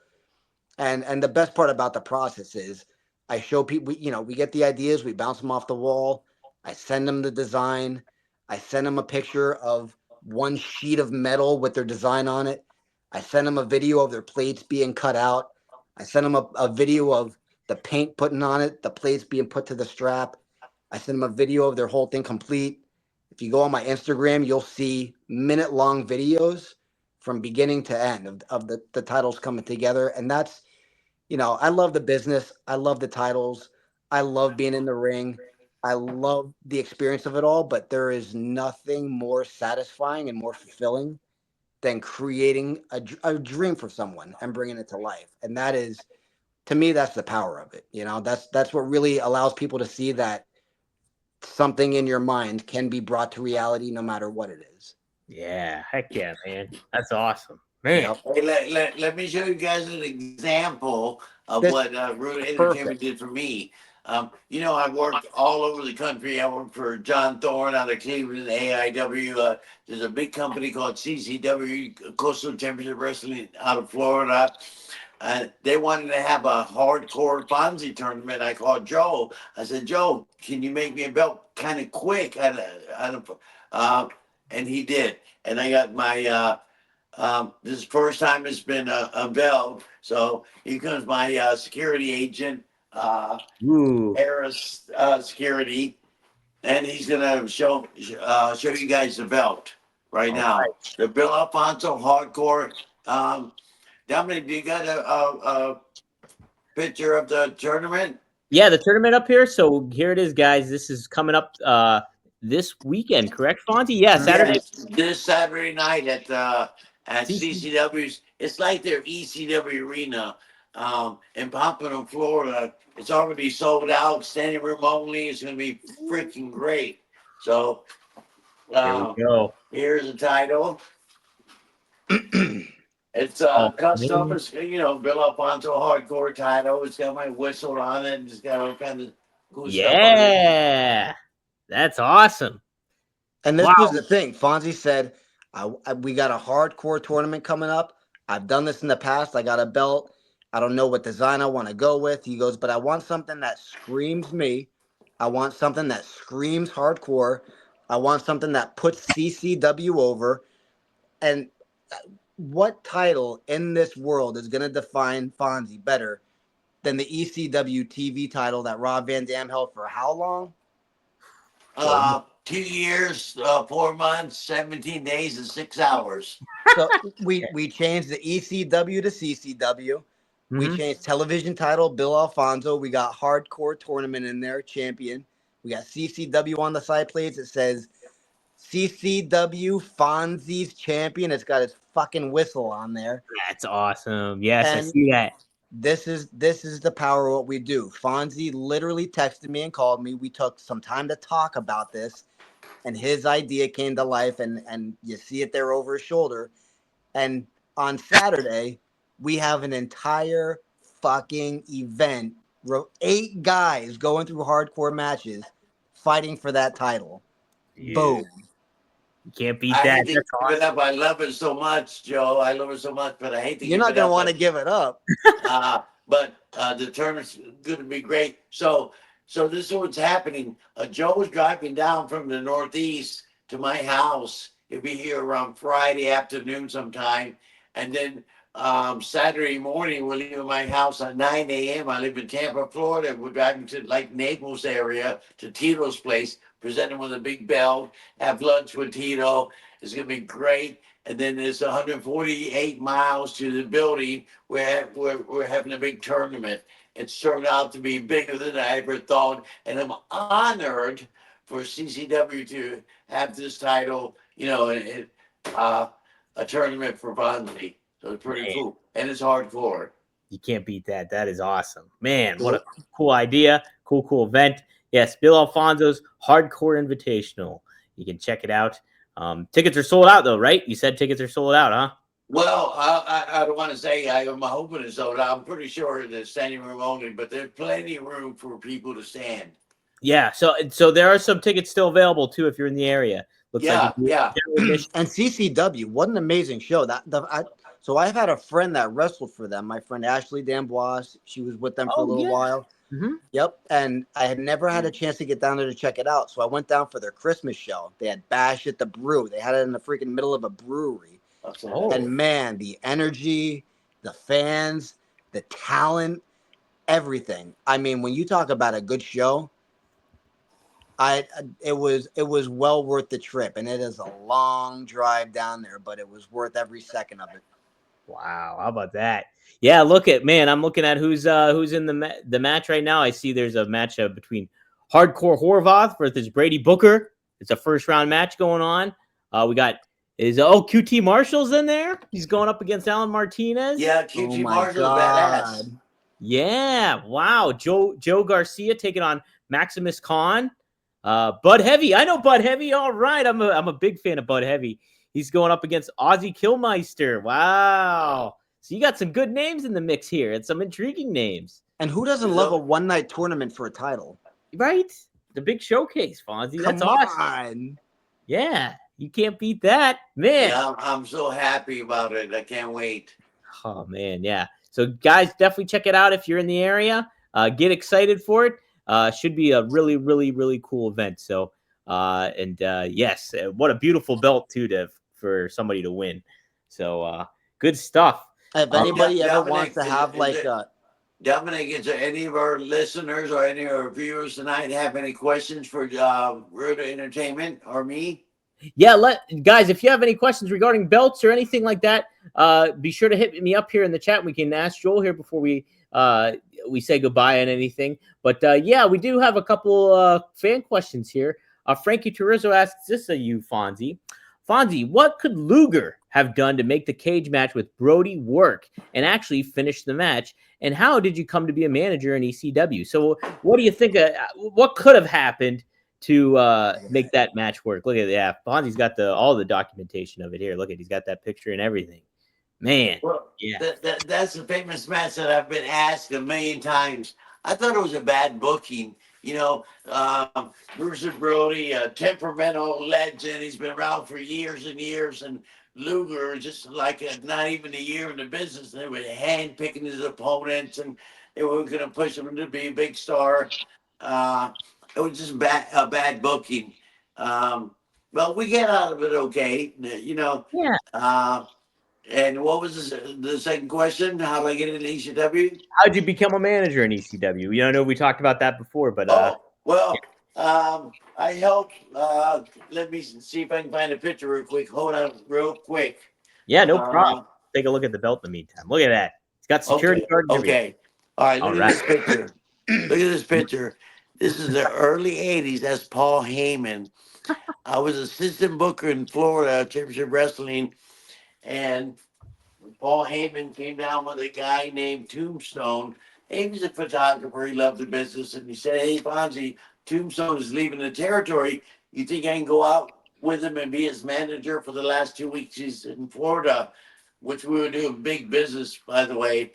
And the best part about the process is I show people, we get the ideas, we bounce them off the wall. I send them the design. I send them a picture of one sheet of metal with their design on it. I send them a video of their plates being cut out. I send them a video of the paint putting on it, the plates being put to the strap. I send them a video of their whole thing complete. If you go on my Instagram, you'll see minute-long videos from beginning to end of the titles coming together. And that's, I love the business. I love the titles. I love being in the ring. I love the experience of it all, but there is nothing more satisfying and more fulfilling than creating a dream for someone and bringing it to life. And that is, to me, that's the power of it. That's what really allows people to see that something in your mind can be brought to reality no matter what it is. Yeah, heck yeah, man. That's awesome. Man. Yep. Hey, let me show you guys an example of This what Rude is Entertainment perfect. did for me. I worked all over the country. I worked for John Thorne out of Cleveland, AIW. There's a big company called CCW, Coastal Championship Wrestling, out of Florida. They wanted to have a hardcore Fonzie tournament. I called Joe. I said, Joe, can you make me a belt kind of quick? And he did. And I got my this is the first time it's been a belt. So here comes my security agent, Ooh. Harris Security, and he's gonna show you guys the belt right All now. right. The Bill Alfonso Hardcore. Dominic, do you got a picture of the tournament? Yeah, the tournament up here. So here it is, guys. This is coming up this weekend, correct, Fonzie? Yeah, Saturday. Yes, this Saturday night at CC. CCW's. It's like their ECW arena in Pompano, Florida. It's already sold out, standing room only. It's going to be freaking great. So Here we go. here's the title. It's Oh, custom. man. It's, Bill Alfonso hardcore title. It's got my whistle on it. It's got all kinds of cool stuff on it. Yeah, that's awesome. And this Wow. was the thing. Fonzie said, we got a hardcore tournament coming up. I've done this in the past. I got a belt. I don't know what design I want to go with. He goes, but I want something that screams me. I want something that screams hardcore. I want something that puts CCW over. And what title in this world is going to define Fonzie better than the ECW TV title that Rob Van Dam held for how long? 2 years, 4 months, 17 days, and 6 hours. So we changed the ECW to CCW. We Mhm. changed television title, Bill Alfonso. We got hardcore tournament in there, champion. We got CCW on the side plates. It says CCW Fonzie's champion. It's got his fucking whistle on there. That's awesome. Yes, I And see that. this is the power of what we do. Fonzie literally texted me and called me. We took some time to talk about this, and his idea came to life. And you see it there over his shoulder. And on Saturday, we have an entire fucking event. 8 guys going through hardcore matches, fighting for that title. Yeah. Boom. You can't beat I that. hate to That's give it awesome. up. I love it so much, Joe. I love it so much, but I hate to You're give not it gonna up. want to give it up. But the tournament's going to be great. So this is what's happening. Joe was driving down from the Northeast to my house. He'll be here around Friday afternoon sometime. And then Saturday morning, we'll leave my house at 9 a.m. I live in Tampa, Florida. We're driving to like Naples area to Tito's place, present him with a big belt, have lunch with Tito. It's going to be great. And then there's 148 miles to the building where we're having a big tournament. It's turned out to be bigger than I ever thought. And I'm honored for CCW to have this title, a tournament for Fonzie. So it's pretty Man. cool. And it's hardcore. You can't beat that. That is awesome. Man, what a cool idea. Cool event. Yes, Bill Alfonso's Hardcore Invitational. You can check it out. Tickets are sold out though, right? You said tickets are sold out, huh? Well, I don't want to say I'm hoping it's sold out. I'm pretty sure there's standing room only, but there's plenty of room for people to stand. Yeah, so there are some tickets still available too if you're in the area. Looks like Yeah. general admission. And CCW, what an amazing show! So I've had a friend that wrestled for them. My friend Ashley D'Amboise. She was with them for a Oh, little yeah. while. Mm-hmm. Yep. And I had never had a chance to get down there to check it out. So I went down for their Christmas show. They had Bash at the Brew. They had it in the freaking middle of a brewery. Oh. And man, the energy, the fans, the talent, everything. I mean, when you talk about a good show, it was well worth the trip. And it is a long drive down there, but it was worth every second of it. Wow, how about that? Yeah, I'm looking at who's in the match right now. I see there's a match between Hardcore Horvath versus Brady Booker. It's a first round match going on. We got QT Marshall's in there. He's going up against Alan Martinez. Yeah, QT Marshall's badass. Yeah, wow. Joe Garcia taking on Maximus Khan. Bud Heavy. I know Bud Heavy. All right. I'm a big fan of Bud Heavy. He's going up against Ozzy Killmeister. Wow. So you got some good names in the mix here and some intriguing names. And who doesn't love a one-night tournament for a title? Right? The big showcase, Fonzie. That's Come awesome. on. Yeah. You can't beat that. Man. Yeah, I'm so happy about it. I can't wait. Oh, man. Yeah. So, guys, definitely check it out if you're in the area. Get excited for it. Should be a really, really, really cool event. So, yes, what a beautiful belt, too, for somebody to win. So, good stuff. If anybody ever Dominic, wants to have Dominic, is there any of our listeners or any of our viewers tonight have any questions for Ruda Entertainment or me? Yeah, guys, if you have any questions regarding belts or anything like that, be sure to hit me up here in the chat. We can ask Joel here before we say goodbye and anything. But yeah, we do have a couple fan questions here. Frankie Turizzo asks this of you, Fonzie. Fonzie, what could Luger have done to make the cage match with Brody work and actually finish the match? And how did you come to be a manager in ECW? So what do you think? What could have happened to make that match work? Look at that. Fonzie's got all the documentation of it here. Look at, he's got that picture and everything. Man, well, yeah, that's a famous match that I've been asked a million times. I thought it was a bad booking. You know, Bruce Brody, a temperamental legend. He's been around for years and years, and Luger just like not even a year in the business. They were handpicking his opponents, and they were going to push him to be a big star. It was just a bad booking. Well, we get out of it okay, you know. yeah. And what was the second question? How did I get into ECW? How'd you become a manager in ECW? You know, I know we talked about that before, but I helped. Let me see if I can find a picture real quick. Hold on, real quick. Yeah, no problem. Take a look at the belt in the meantime. Look at that. It's got security guard. Okay. All right. Look at this picture. Look at this picture. This is the early '80s. That's Paul Heyman. I was assistant booker in Florida, Championship Wrestling, and Paul Heyman came down with a guy named Tombstone. He was a photographer. He loved the business, and he said, "Hey, Fonzie, Tombstone is leaving the territory. You think I can go out with him and be his manager for the last 2 weeks he's in Florida?" Which we were doing big business, by the way.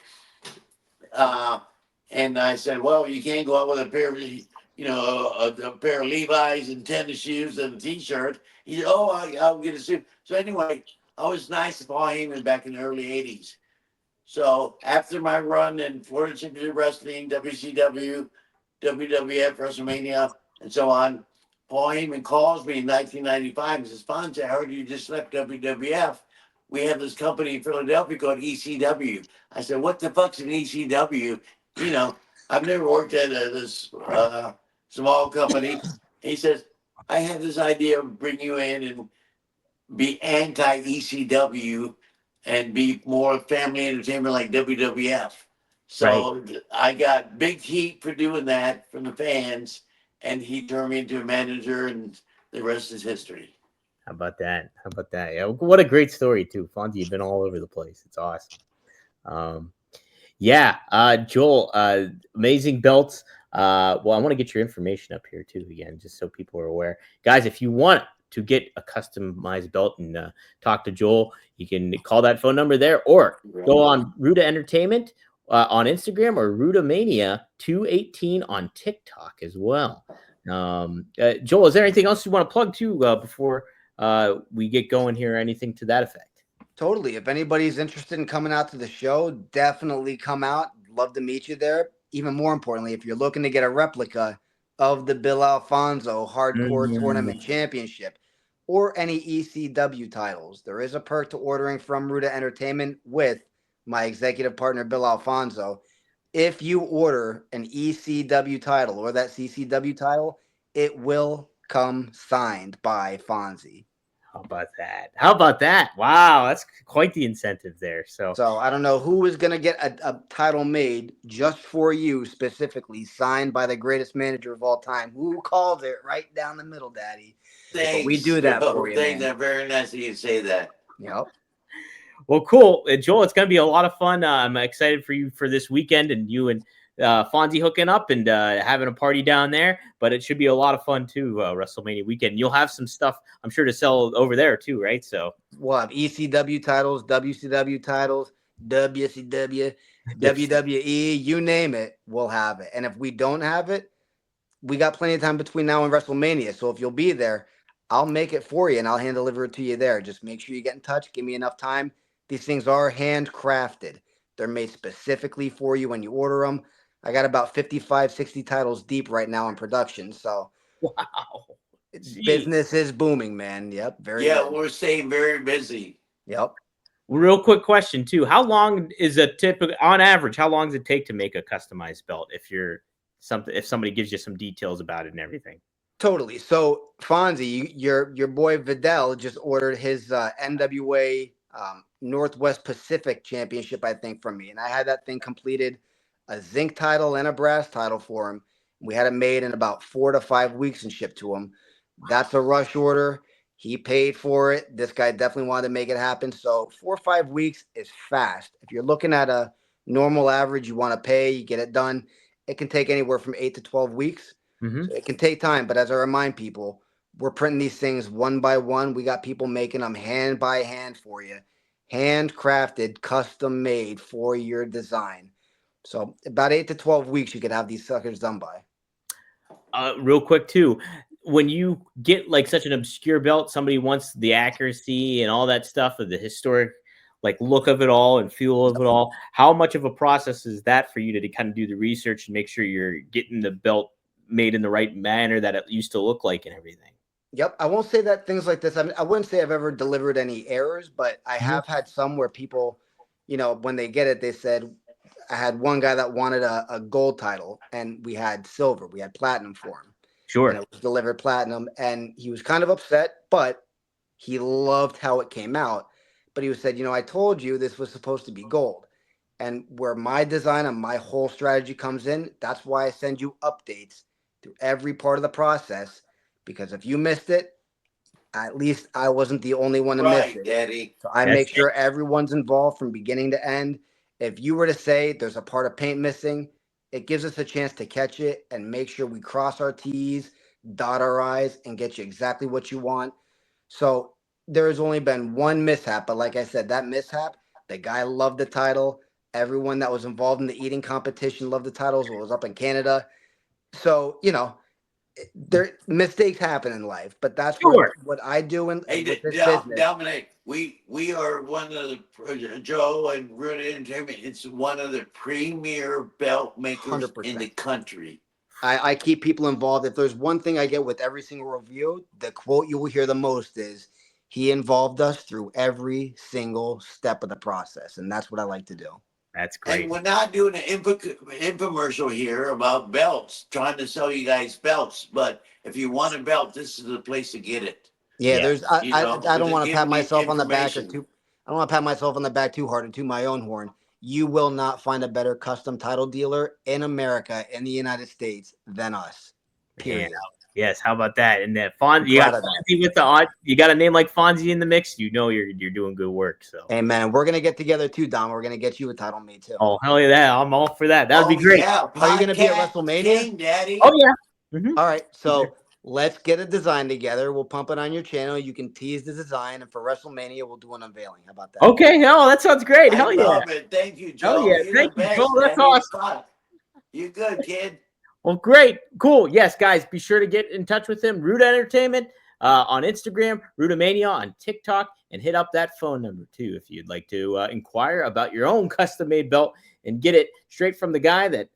And I said, "Well, you can't go out with a pair of, a pair of Levi's and tennis shoes and a T-shirt." He said, "Oh, I'll get a suit." So anyway, I was nice to Paul Heyman back in the early '80s. So after my run in Florida Championship Wrestling, WCW, WWF, WrestleMania, and so on, Paul Heyman calls me in 1995 and says, "Fonzie, I heard you just left WWF. We have this company in Philadelphia called ECW." I said, "What the fuck's an ECW?" You know, I've never worked at this small company. He says, "I have this idea of bringing you in and be anti-ECW and be more family entertainment like WWF." So I got big heat for doing that from the fans, and he turned me into a manager, and the rest is history. How about that? Yeah, what a great story too, Fonzie. You've been all over the place. It's awesome. Joel, amazing belts. Well, I want to get your information up here too again, just so people are aware. Guys, if you want to get a customized belt and talk to Joel, you can call that phone number there, or go on Ruda Entertainment on Instagram, or Ruda Mania 218 on TikTok as well. Joel, is there anything else you want to plug too before we get going here? Anything to that effect? Totally. If anybody's interested in coming out to the show, definitely come out. Love to meet you there. Even more importantly, if you're looking to get a replica of the Bill Alfonso Hardcore Tournament Championship or any ECW titles, there is a perk to ordering from Ruda Entertainment with my executive partner, Bill Alfonso. If you order an ECW title or that CCW title, it will come signed by Fonzie. How about that? How about that? Wow, that's quite the incentive there. So I don't know who is going to get a title made just for you specifically, signed by the greatest manager of all time. Who calls it right down the middle, Daddy? Thanks, but we do that for you, Thanks, man. very nice of you to say that. Yep. Well, cool, Joel. It's going to be a lot of fun. I'm excited for you for this weekend, and you and Fonzie hooking up and having a party down there. But it should be a lot of fun too, WrestleMania weekend. You'll have some stuff, I'm sure, to sell over there too, right? So we'll have ECW titles, WCW titles, WCW, WWE, you name it, we'll have it. And if we don't have it, we got plenty of time between now and WrestleMania. So if you'll be there, I'll make it for you and I'll hand deliver it to you there. Just make sure you get in touch. Give me enough time. These things are handcrafted. They're made specifically for you when you order them. I got about 55, 60 titles deep right now in production. So wow, business is booming, man. Yep. Good. We're staying very busy. Yep. Real quick question too. How long is a typical, on average, how long does it take to make a customized belt if somebody gives you some details about it and everything? Totally. So Fonzie, your boy Vidal just ordered his NWA Northwest Pacific Championship, I think, from me. And I had that thing completed, a zinc title and a brass title for him. We had it made in about 4 to 5 weeks and shipped to him. That's a rush order. He paid for it. This guy definitely wanted to make it happen. So 4 or 5 weeks is fast. If you're looking at a normal average, you want to pay, you get it done. It can take anywhere from 8 to 12 weeks. Mm-hmm. So it can take time. But as I remind people, we're printing these things one by one. We got people making them hand by hand for you. Handcrafted, custom made for your design. So about 8 to 12 weeks, you could have these suckers done by. Real quick too, when you get like such an obscure belt, somebody wants the accuracy and all that stuff of the historic like look of it all and feel of it all. How much of a process is that for you to kind of do the research and make sure you're getting the belt made in the right manner that it used to look like and everything? Yep. I won't say that things like this. I mean, I wouldn't say I've ever delivered any errors, but I have had some where people, when they get it, they said, I had one guy that wanted a gold title and we had silver. We had platinum for him. Sure. And it was delivered platinum and he was kind of upset, but he loved how it came out. But he said, I told you this was supposed to be gold. And where my design and my whole strategy comes in, that's why I send you updates through every part of the process. Because if you missed it, at least I wasn't the only one to miss it. Daddy. So I make sure everyone's involved from beginning to end. If you were to say there's a part of paint missing, it gives us a chance to catch it and make sure we cross our T's, dot our I's, and get you exactly what you want. So there's only been one mishap. But like I said, that mishap, the guy loved the title. Everyone that was involved in the eating competition loved the titles. It was up in Canada. So, there mistakes happen in life, but that's what I do in this business. Dominic, we are one of the Joe and Ruda Entertainment. It's one of the premier belt makers 100%. in the country. I keep people involved. If there's one thing I get with every single review, the quote you will hear the most is, he involved us through every single step of the process, and that's what I like to do. That's great. And we're not doing an infomercial here about belts, trying to sell you guys belts. But if you want a belt, this is the place to get it. Yeah, I don't want to pat myself on the back I don't want to pat myself on the back too hard and to my own horn. You will not find a better custom title dealer in America, in the United States, than us. Period. Yes, how about that? And that Fonzie, you Proud got of that. Fonzie with the odd. You got a name like Fonzie in the mix. You know you're doing good work. So, Hey man, we're gonna get together too, Dom. We're gonna get you a title made too. oh hell yeah, I'm all for that. That would be great. Yeah, Are you gonna be at podcast WrestleMania? king, Daddy. Oh yeah. All right, so let's get a design together. We'll pump it on your channel. You can tease the design, and for WrestleMania, we'll do an unveiling. How about that? Okay, hell, that sounds great. I Hell yeah. love it. Thank you, Joe. Hell yeah. You're Thank the you, best, Joe. That's Daddy. awesome. Fuck. You good, kid? Well, great. Cool. Yes, guys, be sure to get in touch with him. Root Entertainment on Instagram, Rootamania on TikTok, and hit up that phone number too if you'd like to inquire about your own custom-made belt and get it straight from the guy that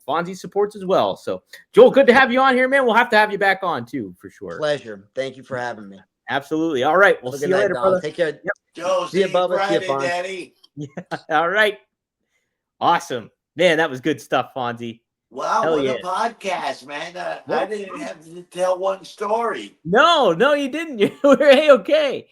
Fonzie supports as well. So, Joel, good to have you on here, man. We'll have to have you back on too, for sure. Pleasure. Thank you for having me. Absolutely. All right. We'll Have a see good you night, later, Dom. brother. Take care. Joe, See ya, see you Bubba. See ya, Friday, Fonz. Daddy. All right. Awesome. Man, that was good stuff, Fonzie. Wow, Hell what yeah. a podcast, man. I Yeah. didn't have to tell one story. No, you didn't. You were A-okay.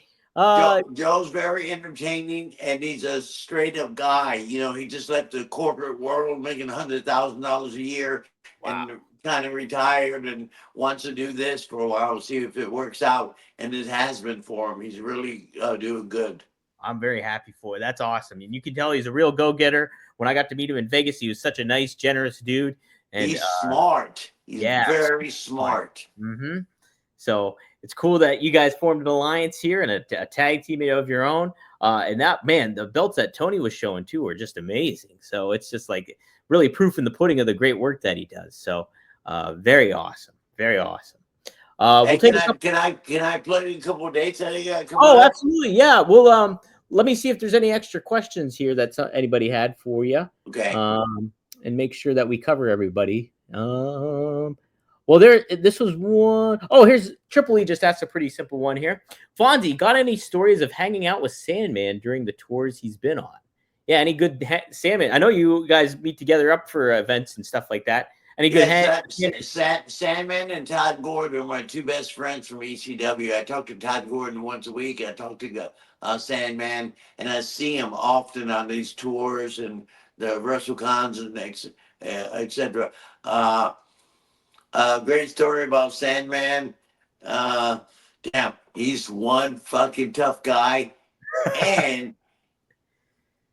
Joe's very entertaining, and he's a straight up guy. You know, he just left the corporate world making $100,000 a year and kind of retired and wants to do this for a while, see if it works out. And it has been for him. He's really doing good. I'm very happy for it. That's awesome. And you can tell he's a real go-getter. When I got to meet him in Vegas, he was such a nice, generous dude. And He's smart. He's very smart. Mm-hmm. So it's cool that you guys formed an alliance here and a tag team of your own. And that, man, the belts that Tony was showing too are just amazing. So it's just like really proof in the pudding of the great work that he does. So very awesome. Very awesome. Hey, We'll can I play a couple of dates? Absolutely. Yeah. Well, let me see if there's any extra questions here that anybody had for you. Okay. And make sure that we cover everybody. Well, this was one. Oh, here's Triple E just asked a pretty simple one here. Fonzie, got any stories of hanging out with Sandman during the tours he's been on? Yeah, any good Sandman? I know you guys meet together up for events and stuff like that. Any good Sandman and Todd Gordon are my two best friends from ECW. I talk to Todd Gordon once a week. I talk to Sandman, and I see him often on these tours and the WrestleCons and etc. Great story about Sandman. Damn, he's one fucking tough guy. And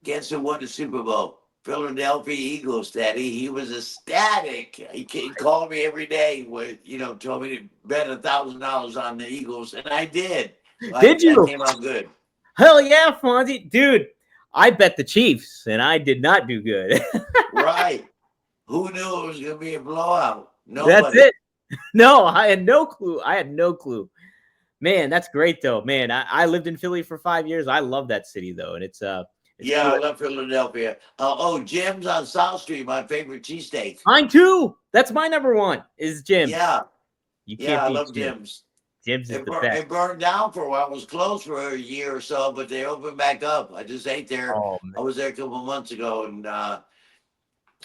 guess who won the Super Bowl? Philadelphia Eagles, Daddy. He was ecstatic. He called me every day with, told me to bet $1,000 on the Eagles, and I did. Did you? That came out good. Hell yeah, Fonzie. Dude, I bet the Chiefs, and I did not do good. Right. Who knew it was going to be a blowout? Nobody. That's it. No, I had no clue. Man, that's great, though. Man, I lived in Philly for 5 years. I love that city, though, and it's yeah, cool. I love Philadelphia. Jim's on South Street, my favorite cheesesteak. Mine too. That's my number one. Is Jim's. Yeah, you can't. I love Jim's. Jim's is the best. It burned down for a while. It was closed for a year or so, but they opened back up. I just ate there. Oh, I was there a couple of months ago and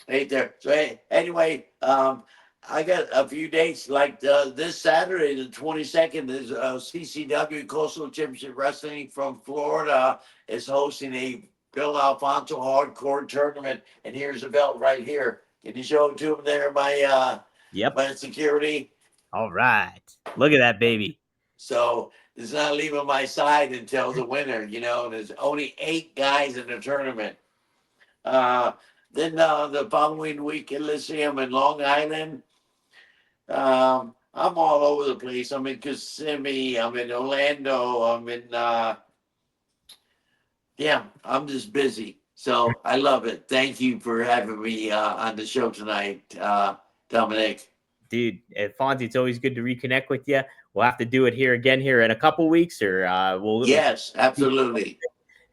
ate there. So anyway, I got a few dates like this Saturday, the 22nd, is CCW Coastal Championship Wrestling from Florida is hosting a Bill Alfonso hardcore tournament, and here's the belt right here. Can you show it to him there, my security? All right. Look at that, baby. So it's not leaving my side until the winner, and there's only 8 guys in the tournament. Then the following week in Lyceum in Long Island, I'm all over the place. I'm in Kissimmee, I'm in Orlando, I'm in I'm just busy. So I love it. Thank you for having me on the show tonight, Dominic. Dude, Fonzie, it's always good to reconnect with you. We'll have to do it here in a couple weeks, or Yes, absolutely.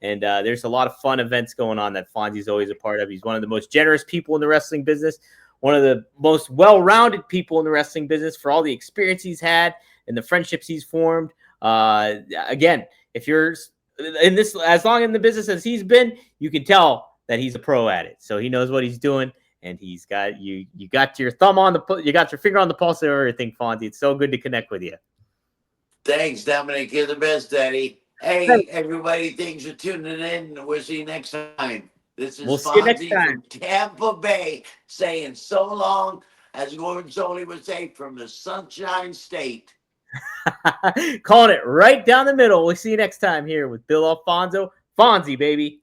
And there's a lot of fun events going on that Fonzie's always a part of. He's one of the most generous people in the wrestling business, one of the most well-rounded people in the wrestling business for all the experience he's had and the friendships he's formed. Again, if you're in this as long in the business as he's been, you can tell that he's a pro at it. So he knows what he's doing, and he's got you got your thumb on you got your finger on the pulse of everything, Fonzie. It's so good to connect with you. Thanks, Dominic. You're the best, Daddy. Hey, everybody, thanks for tuning in. We'll see you next time. This is Fonzie from Tampa Bay saying so long. as Gordon Soley would say, from the Sunshine State. Calling it right down the middle. We'll see you next time here with Bill Alfonso. Fonzie, baby.